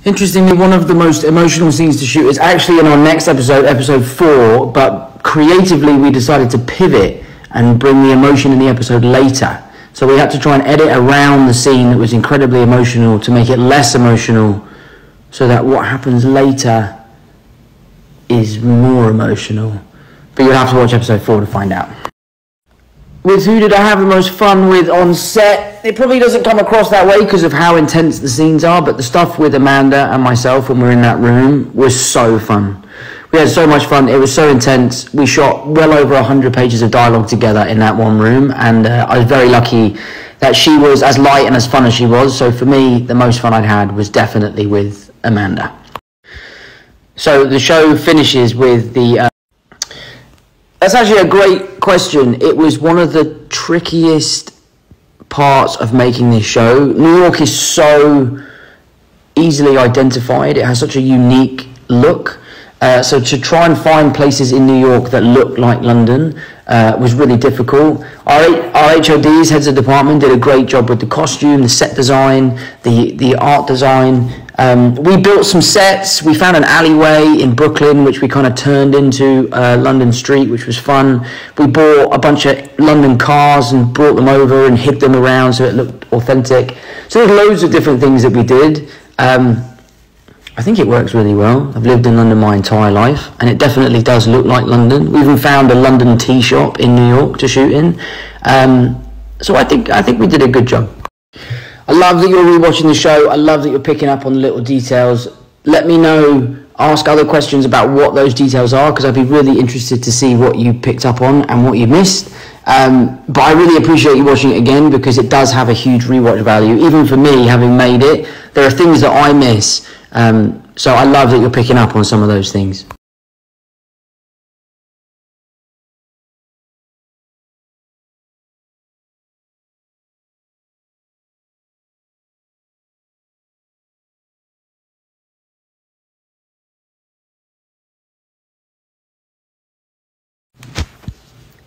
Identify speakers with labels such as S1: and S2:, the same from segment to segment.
S1: Interestingly, one of the most emotional scenes to shoot is actually in our next episode, episode 4, but creatively we decided to pivot and bring the emotion in the episode later. So we had to try and edit around the scene that was incredibly emotional to make it less emotional, so that what happens later is more emotional. But you'll have to watch episode 4 to find out. With who did I have the most fun with on set? It probably doesn't come across that way because of how intense the scenes are, but the stuff with Amanda and myself when we were in that room was so fun. We had so much fun. It was so intense. We shot well over 100 pages of dialogue together in that one room, and I was very lucky that she was as light and as fun as she was. So for me, the most fun I'd had was definitely with Amanda. So the show finishes with the... That's actually a great question. It was one of the trickiest parts of making this show. New York is so easily identified. It has such a unique look. So to try and find places in New York that look like London was really difficult. Our HODs, heads of department, did a great job with the costume, the set design, the art design. We built some sets. We found an alleyway in Brooklyn, which we kind of turned into London Street, which was fun. We bought a bunch of London cars and brought them over and hid them around so it looked authentic. So there's loads of different things that we did. I think it works really well. I've lived in London my entire life, and it definitely does look like London. We even found a London tea shop in New York to shoot in. So I think we did a good job. I love that you're rewatching the show. I love that you're picking up on the little details. Let me know, ask other questions about what those details are, because I'd be really interested to see what you picked up on and what you missed. But I really appreciate you watching it again, because it does have a huge rewatch value. Even for me, having made it, there are things that I miss. So I love that you're picking up on some of those things.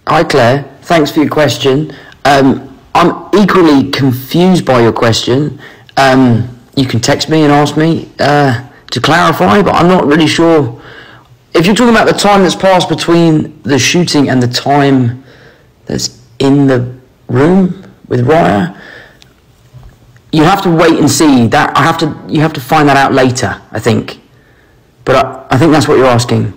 S1: Hi Claire, thanks for your question. I'm equally confused by your question. You can text me and ask me to clarify, but I'm not really sure. If you're talking about the time that's passed between the shooting and the time that's in the room with Raya, you have to wait and see. You have to find that out later, I think. But I think that's what you're asking.